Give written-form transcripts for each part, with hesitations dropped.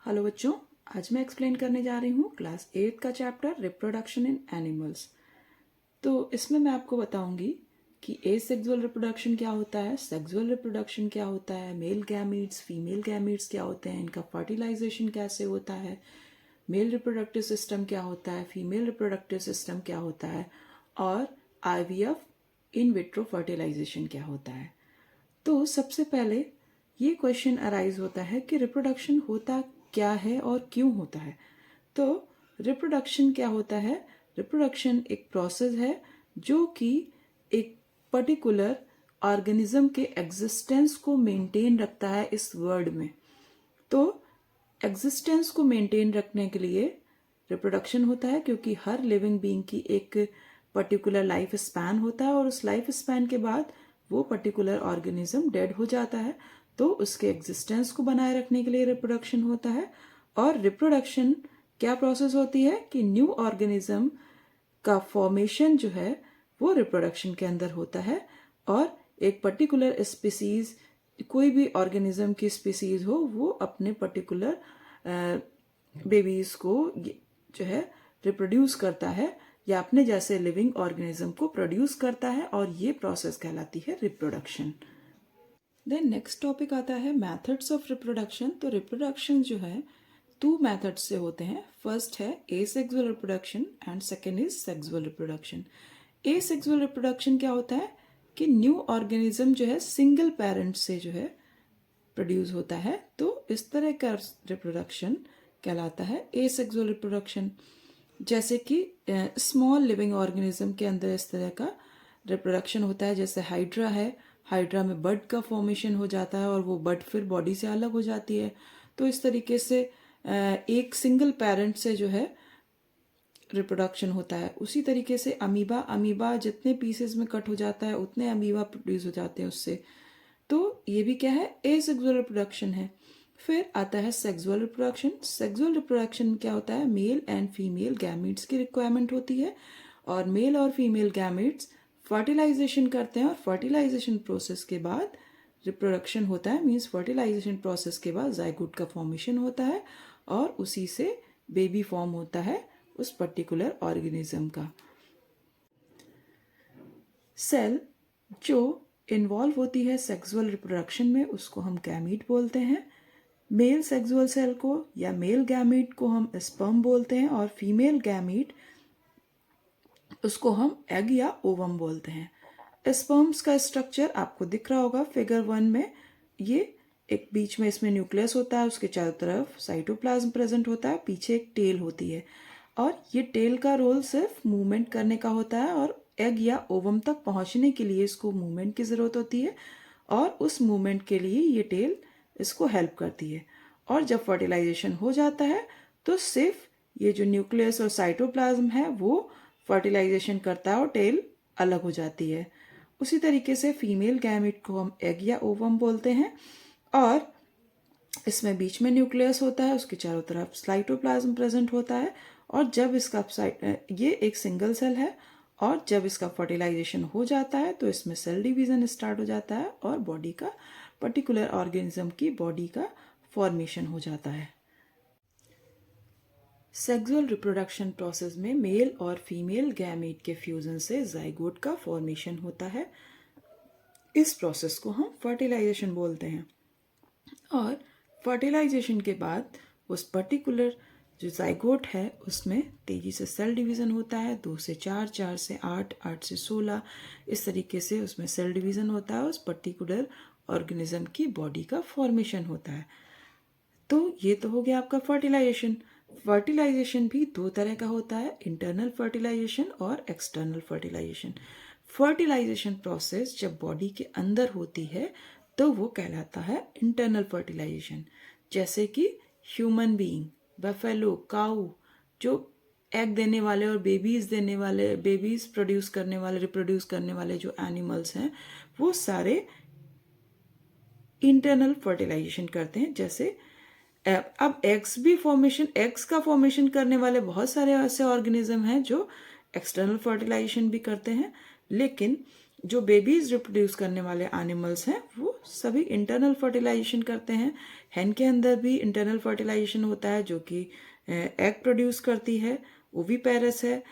Hello बच्चों, आज मैं एक्सप्लेन करने जा रही हूँ क्लास 8 का चैप्टर रिप्रोडक्शन इन एनिमल्स। तो इसमें मैं आपको बताऊंगी कि एसेक्सुअल रिप्रोडक्शन क्या होता है, सेक्सुअल रिप्रोडक्शन क्या होता है, मेल गैमीट्स फीमेल गैमीट्स क्या होते हैं, इनका फर्टिलाइजेशन कैसे होता है, मेल रिप्रोडक्टिव सिस्टम क्या होता है, फीमेल रिप्रोडक्टिव सिस्टम क्या होता है और आईवीएफ इन विट्रो फर्टिलाइजेशन क्या होता है। तो सबसे पहले ये क्वेश्चन अराइज होता है कि रिप्रोडक्शन होता क्या है और क्यों होता है। तो रिप्रोडक्शन क्या होता है? रिप्रोडक्शन एक प्रोसेस है जो कि एक पर्टिकुलर ऑर्गेनिज्म के एग्जिस्टेंस को मेंटेन रखता है इस वर्ल्ड में। तो एग्जिस्टेंस को मेंटेन रखने के लिए रिप्रोडक्शन होता है, क्योंकि हर लिविंग बीइंग की एक पर्टिकुलर लाइफ स्पैन होता है और उस लाइफ स्पैन के बाद वो पर्टिकुलर ऑर्गेनिज्म डेड हो जाता है। तो उसके एग्जिस्टेंस को बनाए रखने के लिए रिप्रोडक्शन होता है। और रिप्रोडक्शन क्या प्रोसेस होती है कि न्यू ऑर्गेनिज्म का फॉर्मेशन जो है वो रिप्रोडक्शन के अंदर होता है। और एक पर्टिकुलर स्पीसीज, कोई भी ऑर्गेनिज्म की स्पीसीज हो, वो अपने पर्टिकुलर बेबीज को जो है रिप्रोड्यूस करता है या अपने जैसे लिविंग ऑर्गेनिज्म को प्रोड्यूस करता है, और ये प्रोसेस कहलाती है रिप्रोडक्शन। देन नेक्स्ट टॉपिक आता है मेथड्स ऑफ रिप्रोडक्शन। तो रिप्रोडक्शन जो है 2 मेथड्स से होते हैं। फर्स्ट है asexual reproduction and second is sexual reproduction. Asexual reproduction क्या होता है कि न्यू ऑर्गेनिज्म जो है सिंगल पेरेंट से जो है प्रोड्यूस होता है। तो इस तरह का रिप्रोडक्शन कहलाता है एसेक्सुअल रिप्रोडक्शन। जैसे कि स्मॉल लिविंग ऑर्गेनिज्म के अंदर इस तरह का रिप्रोडक्शन होता है। जैसे हाइड्रा है, हाइड्रा में बड का फॉर्मेशन हो जाता है और वो बड फिर बॉडी से अलग हो जाती है। तो इस तरीके से एक सिंगल पेरेंट से जो है रिप्रोडक्शन होता है। उसी तरीके से अमीबा जितने पीसेस में कट हो जाता है उतने अमीबा प्रोड्यूस हो जाते हैं उससे। तो ये भी क्या है, एसेक्सुअल रिप्रोडक्शन है। फिर आता है सेक्सुअल रिप्रोडक्शन। सेक्सुअल रिप्रोडक्शन क्या होता है, मेल एंड फीमेल गैमीट्स की रिक्वायरमेंट होती है और मेल और फीमेल गैमीट्स फर्टिलाइजेशन करते हैं और फर्टिलाइजेशन प्रोसेस के बाद रिप्रोडक्शन होता है। मीन्स फर्टिलाइजेशन प्रोसेस के बाद जाइगोट का फॉर्मेशन होता है और उसी से बेबी फॉर्म होता है उस पर्टिकुलर ऑर्गेनिज्म का। सेल जो इन्वॉल्व होती है सेक्सुअल रिप्रोडक्शन में उसको हम गैमीट बोलते हैं। मेल सेक्सुअल सेल को या मेल गैमीट को हम स्पर्म बोलते हैं और फीमेल गैमीट उसको हम एग या ओवम बोलते हैं। स्पर्म्स का स्ट्रक्चर आपको दिख रहा होगा फिगर 1 में। ये एक बीच में इसमें न्यूक्लियस होता है, उसके चारों तरफ साइटोप्लाज्म प्रेजेंट होता है, पीछे एक टेल होती है और ये टेल का रोल सिर्फ मूवमेंट करने का होता है और एग या ओवम तक पहुंचने के लिए इसको मूवमेंट की ज़रूरत होती है और उस मूवमेंट के लिए ये टेल इसको हेल्प करती है। और जब फर्टिलाइजेशन हो जाता है तो सिर्फ ये जो न्यूक्लियस और साइटोप्लाज्म है वो फर्टिलाइजेशन करता है और टेल अलग हो जाती है। उसी तरीके से फीमेल गैमेट को हम एग या ओवम बोलते हैं और इसमें बीच में न्यूक्लियस होता है, उसके चारों तरफ साइटोप्लाज्म प्रेजेंट होता है और जब इसका ये एक सिंगल सेल है और जब इसका फर्टिलाइजेशन हो जाता है तो इसमें सेल डिवीजन स्टार्ट हो जाता है और बॉडी का पर्टिकुलर ऑर्गेनिज्म की बॉडी का फॉर्मेशन हो जाता है। सेक्सुअल रिप्रोडक्शन प्रोसेस में मेल और फीमेल गैमेट के फ्यूजन से जाइगोट का फॉर्मेशन होता है। इस प्रोसेस को हम फर्टिलाइजेशन बोलते हैं और फर्टिलाइजेशन के बाद उस पर्टिकुलर जो जाइगोट है उसमें तेजी से सेल डिवीज़न होता है। 2 से 4, 4 से 8, 8 से 16, इस तरीके से उसमें सेल डिवीज़न होता है। उस पर्टिकुलर ऑर्गेनिज्म की बॉडी का फॉर्मेशन होता है। तो ये तो हो गया आपका फर्टिलाइजेशन। फर्टिलाइजेशन भी 2 तरह का होता है, इंटरनल फर्टिलाइजेशन और एक्सटर्नल फर्टिलाइजेशन। फर्टिलाइजेशन प्रोसेस जब बॉडी के अंदर होती है तो वो कहलाता है इंटरनल फर्टिलाइजेशन। जैसे कि ह्यूमन बीइंग, बफेलो, काऊ, जो एग देने वाले और बेबीज देने वाले, बेबीज प्रोड्यूस करने वाले, रिप्रोड्यूस करने वाले जो एनिमल्स हैं वो सारे इंटरनल फर्टिलाइजेशन करते हैं। जैसे अब एग्स का फॉर्मेशन करने वाले बहुत सारे ऐसे ऑर्गेनिज्म हैं जो एक्सटर्नल फर्टिलाइजेशन भी करते हैं, लेकिन जो बेबीज रिप्रोड्यूस करने वाले एनिमल्स हैं वो सभी इंटरनल फर्टिलाइजेशन करते हैं। hen के अंदर भी इंटरनल फर्टिलाइजेशन होता है जो कि एग प्रोड्यूस करती है, ओवीपेरस है।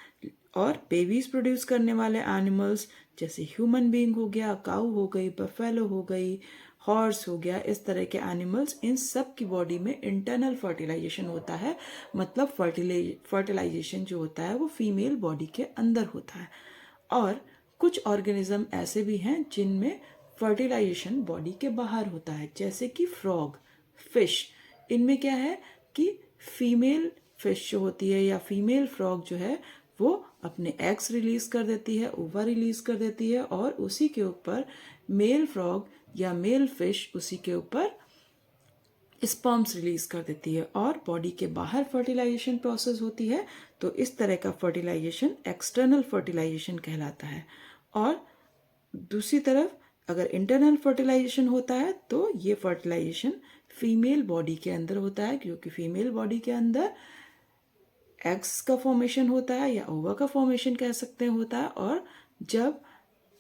और बेबीज प्रोड्यूस करने वाले एनिमल्स जैसे ह्यूमन बीइंग हो गया, काऊ हो गई, बफेलो हो गई, हॉर्स हो गया, इस तरह के एनिमल्स, इन सब की बॉडी में इंटरनल फर्टिलाइजेशन होता है। मतलब फर्टिलाइजेशन जो होता है वो फीमेल बॉडी के अंदर होता है। और कुछ ऑर्गेनिज्म ऐसे भी हैं जिनमें फर्टिलाइजेशन बॉडी के बाहर होता है, जैसे कि फ्रॉग, फिश। इनमें क्या है कि फीमेल फिश जो होती है या फीमेल फ्रॉग जो है वो अपने एग्स रिलीज कर देती है, ओवा रिलीज कर देती है, और उसी के ऊपर मेल फ्रॉग या मेल फिश उसी के ऊपर स्पर्म्स रिलीज कर देती है और बॉडी के बाहर फर्टिलाइजेशन प्रोसेस होती है। तो इस तरह का फर्टिलाइजेशन एक्सटर्नल फर्टिलाइजेशन कहलाता है। और दूसरी तरफ अगर इंटरनल फर्टिलाइजेशन होता है तो ये फर्टिलाइजेशन फीमेल बॉडी के अंदर होता है, क्योंकि फीमेल बॉडी के अंदर एग्स का फॉर्मेशन होता है या ओवा का फॉर्मेशन कह सकते हैं होता है। और जब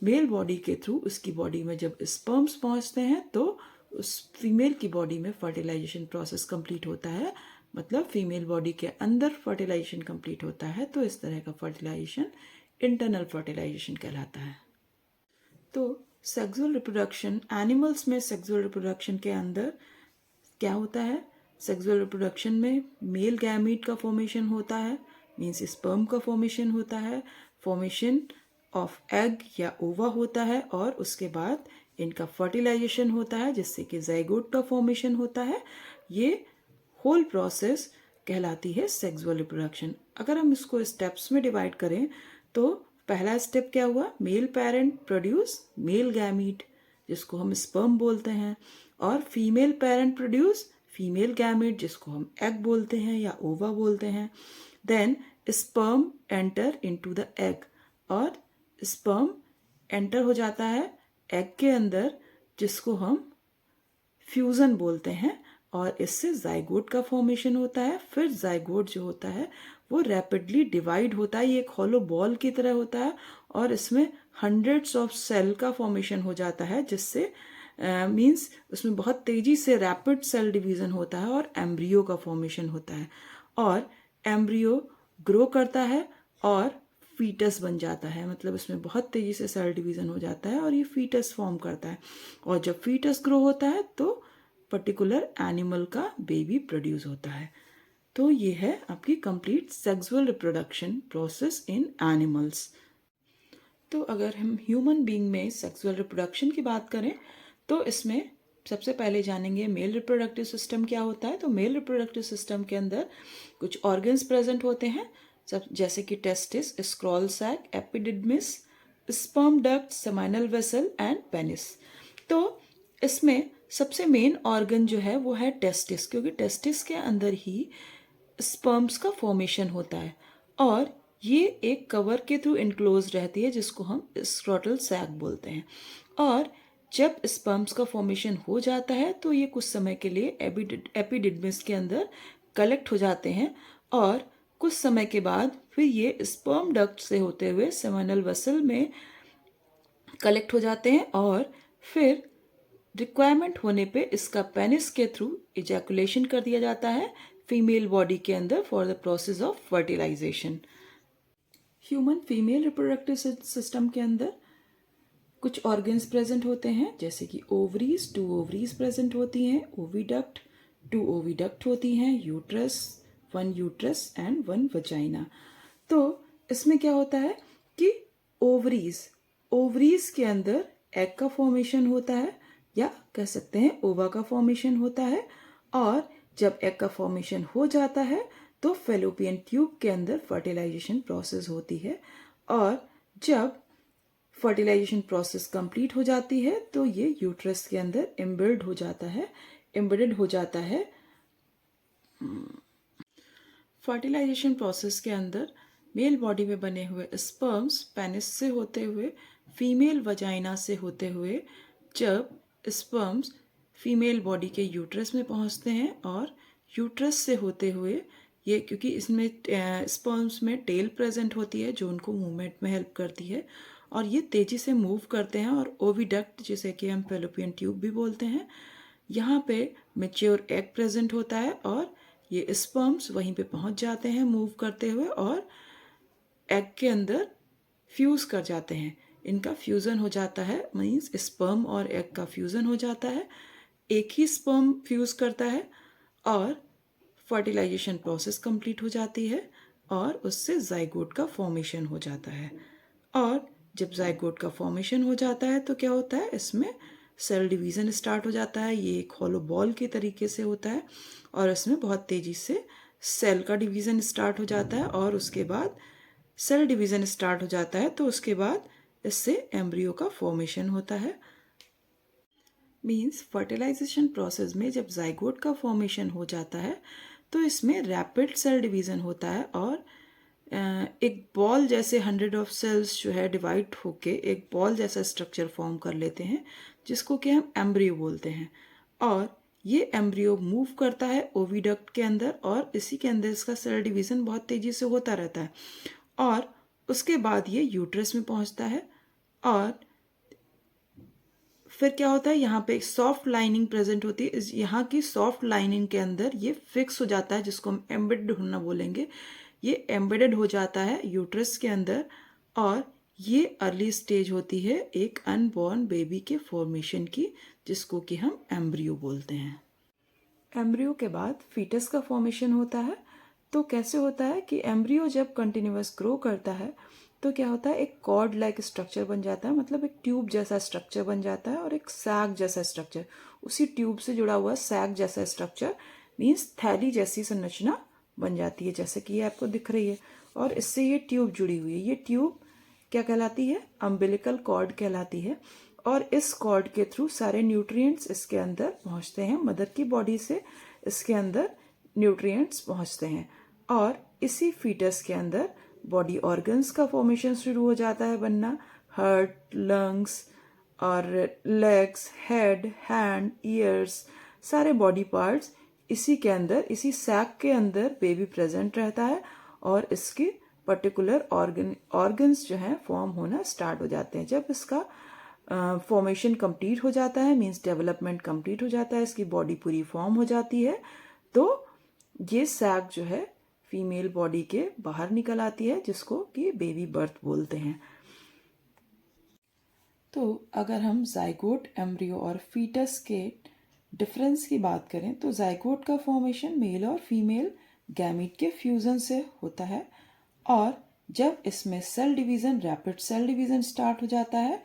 मेल बॉडी के थ्रू उसकी बॉडी में जब स्पर्म्स पहुंचते हैं तो उस फीमेल की बॉडी में फर्टिलाइजेशन प्रोसेस कंप्लीट होता है। मतलब फीमेल बॉडी के अंदर फर्टिलाइजेशन कंप्लीट होता है। तो इस तरह का फर्टिलाइजेशन इंटरनल फर्टिलाइजेशन कहलाता है। तो सेक्सुअल रिप्रोडक्शन, एनिमल्स में सेक्सुअल रिप्रोडक्शन के अंदर क्या होता है? सेक्सुअल रिप्रोडक्शन में मेल गैमीट का फॉर्मेशन होता है, मीन्स स्पर्म का फॉर्मेशन होता है, फॉर्मेशन ऑफ एग या ओवा होता है, और उसके बाद इनका फर्टिलाइजेशन होता है जिससे कि जाइगोट का फॉर्मेशन होता है। ये होल प्रोसेस कहलाती है सेक्सुअल रिप्रोडक्शन। अगर हम इसको स्टेप्स में डिवाइड करें तो पहला स्टेप क्या हुआ? Male parent produce male gamete जिसको हम स्पर्म बोलते हैं, और female parent produce female gamete जिसको हम एग बोलते हैं या ओवा बोलते हैं। Then sperm enter into the egg, और स्पर्म एंटर हो जाता है एग के अंदर जिसको हम फ्यूजन बोलते हैं, और इससे जाइगोट का फॉर्मेशन होता है। फिर जाइगोट जो होता है वो रैपिडली डिवाइड होता है, ये एक हॉलो बॉल की तरह होता है, और इसमें हंड्रेड्स ऑफ सेल का फॉर्मेशन हो जाता है, जिससे मीन्स उसमें बहुत तेजी से रैपिड सेल डिवीजन होता है और एम्ब्रियो का फॉर्मेशन होता है। और एम्ब्रियो ग्रो करता है और फीटस बन जाता है, मतलब इसमें बहुत तेजी से सेल डिवीजन हो जाता है और ये फीटस फॉर्म करता है। और जब फीटस ग्रो होता है तो पर्टिकुलर एनिमल का बेबी प्रोड्यूस होता है। तो ये है आपकी complete sexual reproduction process in animals. तो अगर हम ह्यूमन बीइंग में सेक्सुअल रिप्रोडक्शन की बात करें तो इसमें सबसे पहले जानेंगे मेल रिप्रोडक्टिव सिस्टम क्या होता है। तो मेल रिप्रोडक्टिव सिस्टम के अंदर कुछ ऑर्गन्स प्रेजेंट होते हैं, सब जैसे कि testis, scroll sac, epididymis, sperm duct, seminal vessel and penis. तो इसमें सबसे मेन ऑर्गन जो है वो है टेस्टिस, क्योंकि टेस्टिस के अंदर ही स्पर्म्स का फॉर्मेशन होता है और ये एक कवर के थ्रू इनक्लोज रहती है जिसको हम स्क्रोटल सैक बोलते हैं। और जब स्पर्म्स का फॉर्मेशन हो जाता है तो ये कुछ समय के लिए एपिडिडमिस के अंदर कलेक्ट हो जाते हैं, और कुछ समय के बाद फिर ये स्पर्म डक्ट से होते हुए सेमाइनल वेसल में कलेक्ट हो जाते हैं, और फिर रिक्वायरमेंट होने पे इसका पेनिस के थ्रू इजैकुलेशन कर दिया जाता है फीमेल बॉडी के अंदर for the process of fertilization. Human female reproductive system के अंदर कुछ ऑर्गन्स प्रेजेंट होते हैं, जैसे कि ओवरीज, 2 ओवरीज प्रेजेंट होती हैं, ओविडक्ट, 2 ओविडक्ट होती हैं, यूट्रस, 1 यूट्रस एंड 1 वजाइना। तो इसमें क्या होता है कि ओवरीज के अंदर एग का फॉर्मेशन होता है, या कह सकते हैं ओवा का फॉर्मेशन होता है। और जब एग का फॉर्मेशन हो जाता है तो फेलोपियन ट्यूब के अंदर फर्टिलाइजेशन प्रोसेस होती है, और जब फर्टिलाइजेशन प्रोसेस कंप्लीट हो जाती है तो ये यूट्रस के अंदर एम्बेडेड हो जाता है। फर्टिलाइजेशन प्रोसेस के अंदर मेल बॉडी में बने हुए स्पर्म्स पेनिस से होते हुए फीमेल वजाइना से होते हुए जब स्पर्म्स फीमेल बॉडी के यूट्रस में पहुंचते हैं, और यूट्रस से होते हुए ये, क्योंकि इसमें स्पर्म्स में टेल प्रेजेंट होती है जो उनको मूवमेंट में हेल्प करती है, और ये तेज़ी से मूव करते हैं, और ओविडक्ट जिसे कि हम फेलोपियन ट्यूब भी बोलते हैं, यहाँ पे मैच्योर एग प्रेजेंट होता है और ये स्पर्म्स वहीं पे पहुंच जाते हैं मूव करते हुए और एग के अंदर फ्यूज कर जाते हैं। इनका फ्यूज़न हो जाता है, मीन्स स्पर्म और एग का फ्यूज़न हो जाता है। एक ही स्पर्म फ्यूज करता है और फर्टिलाइजेशन प्रोसेस कंप्लीट हो जाती है और उससे जाइगोट का फॉर्मेशन हो जाता है। और जब जाइगोट का फॉर्मेशन हो जाता है तो क्या होता है, इसमें सेल डिवीज़न स्टार्ट हो जाता है। ये एक हॉलो बॉल के तरीके से होता है और इसमें बहुत तेज़ी से सेल का डिवीज़न स्टार्ट हो जाता है और उसके बाद सेल डिवीज़न स्टार्ट हो जाता है तो उसके बाद इससे एम्ब्रियो का फॉर्मेशन होता है। मीन्स फर्टिलाइजेशन प्रोसेस में जब जाइगोट का फॉर्मेशन हो जाता है तो इसमें रैपिड सेल डिवीज़न होता है और एक बॉल जैसे 100 ऑफ सेल्स जो है डिवाइड होके एक बॉल जैसा स्ट्रक्चर फॉर्म कर लेते हैं जिसको कि हम एम्ब्रियो बोलते हैं। और ये एम्ब्रियो मूव करता है ओविडक्ट के अंदर और इसी के अंदर इसका सेल डिवीज़न बहुत तेज़ी से होता रहता है और उसके बाद ये यूट्रस में पहुंचता है और फिर क्या होता है, यहाँ पे एक सॉफ्ट लाइनिंग प्रेजेंट होती है। इस यहाँ की सॉफ्ट लाइनिंग के अंदर ये फिक्स हो जाता है जिसको हम एम्बेडेड होना बोलेंगे। ये एम्बेडेड हो जाता है यूट्रस के अंदर और ये अर्ली स्टेज होती है एक अनबॉर्न बेबी के फॉर्मेशन की जिसको कि हम एम्ब्रियो बोलते हैं। एम्ब्रियो के बाद फीटस का फॉर्मेशन होता है। तो कैसे होता है कि एम्ब्रियो जब कंटिन्यूअस ग्रो करता है तो क्या होता है, एक कॉर्ड लाइक स्ट्रक्चर बन जाता है, मतलब एक ट्यूब जैसा स्ट्रक्चर बन जाता है और एक सैग जैसा स्ट्रक्चर, उसी ट्यूब से जुड़ा हुआ सैग जैसा स्ट्रक्चर मीन्स थैली जैसी संरचना बन जाती है जैसे कि ये आपको दिख रही है। और इससे ये ट्यूब जुड़ी हुई है। ये ट्यूब क्या कहलाती है, अम्बिलिकल कॉर्ड कहलाती है और इस कॉर्ड के थ्रू सारे न्यूट्रिएंट्स इसके अंदर पहुंचते हैं। मदर की बॉडी से इसके अंदर न्यूट्रिएंट्स पहुंचते हैं और इसी फीटस के अंदर बॉडी ऑर्गन्स का फॉर्मेशन शुरू हो जाता है बनना। हार्ट, लंग्स और लेग्स, हेड, हैंड, ईयर्स, सारे बॉडी पार्ट्स इसी के अंदर, इसी सैक के अंदर बेबी प्रेजेंट रहता है और इसके पर्टिकुलर ऑर्गन्स जो हैं फॉर्म होना स्टार्ट हो जाते हैं। जब इसका फॉर्मेशन कंप्लीट हो जाता है, मींस डेवलपमेंट कंप्लीट हो जाता है, इसकी बॉडी पूरी फॉर्म हो जाती है, तो ये सैक जो है फीमेल बॉडी के बाहर निकल आती है जिसको कि बेबी बर्थ बोलते हैं। तो अगर हम जाइगोट, एम्ब्रियो और फीटस के डिफरेंस की बात करें तो जाइगोट का फॉर्मेशन मेल और फीमेल गैमीट के फ्यूजन से होता है और जब इसमें cell division, rapid cell division start हो जाता है,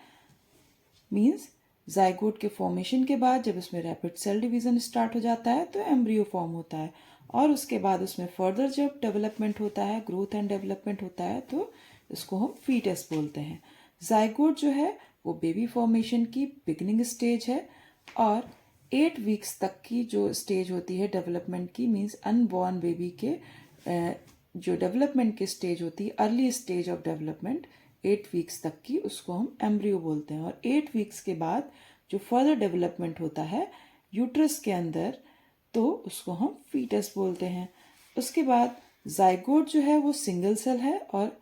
मींस जाइगोट के फॉर्मेशन के बाद जब इसमें रैपिड सेल डिवीज़न स्टार्ट हो जाता है तो एम्ब्रियो फॉर्म होता है और उसके बाद उसमें फर्दर जब डेवलपमेंट होता है, ग्रोथ एंड डेवलपमेंट होता है, तो इसको हम फीटस बोलते हैं। जाइगोट जो है वो बेबी फॉर्मेशन की बिगिनिंग स्टेज है और 8 वीक्स तक की जो स्टेज होती है डेवलपमेंट की, मींस अनबॉर्न बेबी के जो डेवलपमेंट की स्टेज होती है, early stage of development 8 weeks तक की, उसको हम एम्ब्रियो बोलते हैं। और 8 वीक्स के बाद जो फर्दर डेवलपमेंट होता है यूट्रस के अंदर तो उसको हम फीटस बोलते हैं। उसके बाद जाइगोट जो है वो सिंगल सेल है और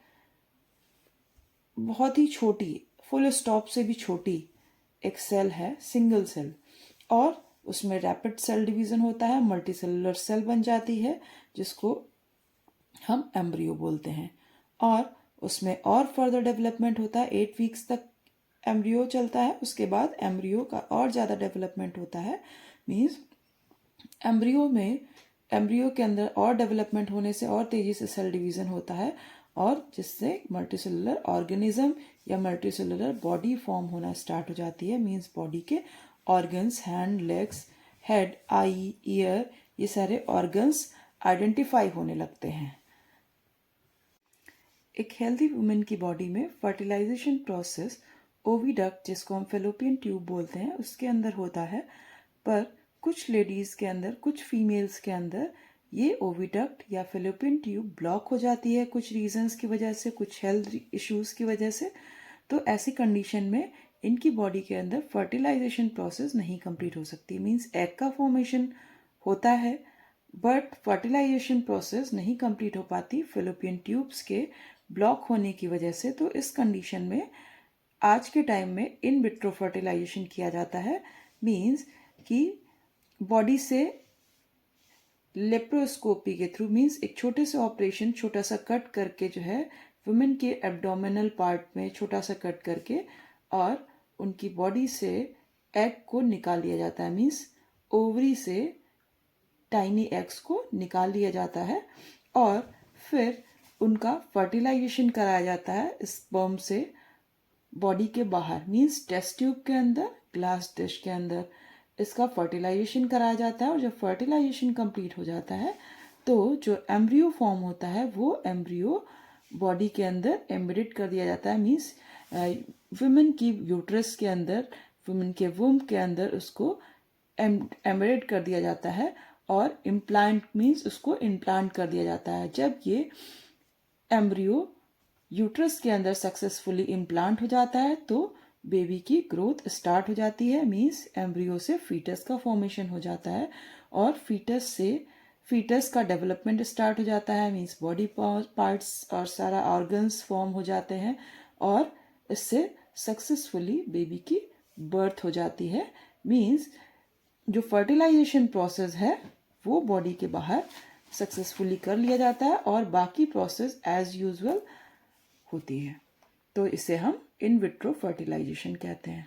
बहुत ही छोटी, फुल स्टॉप से भी छोटी एक सेल है, सिंगल सेल, और उसमें रैपिड सेल डिवीज़न होता है, मल्टी सेलुलर सेल बन जाती है जिसको हम एम्ब्रियो बोलते हैं। और उसमें और फर्दर डेवलपमेंट होता है, 8 वीक्स तक एम्ब्रियो चलता है, उसके बाद एम्ब्रियो का और ज़्यादा डेवलपमेंट होता है, मीन्स एम्ब्रियो के अंदर और डेवलपमेंट होने से और तेज़ी से सेल डिवीज़न होता है और जिससे मल्टीसेलुलर ऑर्गेनिज्म या मल्टीसेलुलर बॉडी फॉर्म होना स्टार्ट हो जाती है। मीन्स बॉडी के ऑर्गन्स, हैंड, लेग्स, हेड, आई, ईयर, ये सारे ऑर्गन्स आइडेंटिफाई होने लगते हैं। एक हेल्दी वुमेन की बॉडी में फर्टिलाइजेशन प्रोसेस ओविडक्ट, जिसको हम फेलोपियन ट्यूब बोलते हैं, उसके अंदर होता है, पर कुछ लेडीज़ के अंदर, कुछ फीमेल्स के अंदर ये ओविडक्ट या फेलोपियन ट्यूब ब्लॉक हो जाती है कुछ रीजंस की वजह से, कुछ हेल्थ इश्यूज़ की वजह से। तो ऐसी कंडीशन में इनकी बॉडी के अंदर फर्टिलाइजेशन प्रोसेस नहीं कंप्लीट हो सकती। मीन्स एग का फॉर्मेशन होता है बट फर्टिलाइजेशन प्रोसेस नहीं कंप्लीट हो पाती फेलोपियन ट्यूब्स के ब्लॉक होने की वजह से। तो इस कंडीशन में आज के टाइम में इन विट्रो फर्टिलाइजेशन किया जाता है, मीन्स कि बॉडी से लेप्रोस्कोपी के थ्रू, मीन्स एक छोटे से ऑपरेशन, छोटा सा कट करके जो है वुमेन के एब्डोमिनल पार्ट में छोटा सा कट करके और उनकी बॉडी से एग को निकाल लिया जाता है, मीन्स ओवरी से टाइनी एग्स को निकाल लिया जाता है और फिर उनका फर्टिलाइजेशन कराया जाता है स्पर्म से बॉडी के बाहर, मीन्स टेस्ट ट्यूब के अंदर, ग्लास डिश के अंदर इसका फर्टिलाइजेशन कराया जाता है। और जब फर्टिलाइजेशन कंप्लीट हो जाता है तो जो एम्ब्रियो फॉर्म होता है वो एम्ब्रियो बॉडी के अंदर एम्बेडेड कर दिया जाता है, मीन्स वुमेन की यूट्रस के अंदर, वुमेन के वुम्ब के अंदर उसको एम्बेडेड कर दिया जाता है और इम्प्लांट मीन्स उसको इम्प्लांट कर दिया जाता है। जब ये एम्ब्रियो यूट्रस के अंदर सक्सेसफुली इम्प्लांट हो जाता है तो बेबी की ग्रोथ स्टार्ट हो जाती है, मीन्स एम्ब्रियो से फीटस का फॉर्मेशन हो जाता है और फीटस से फीटस का डेवलपमेंट स्टार्ट हो जाता है, मीन्स बॉडी पार्ट्स और सारा ऑर्गन्स फॉर्म हो जाते हैं और इससे सक्सेसफुली बेबी की बर्थ हो जाती है। मीन्स जो फर्टिलाइजेशन प्रोसेस है वो बॉडी के बाहर सक्सेसफुली कर लिया जाता है और बाकी प्रोसेस एज यूजुअल होती है। तो इसे हम इन विट्रो फर्टिलाइजेशन कहते हैं।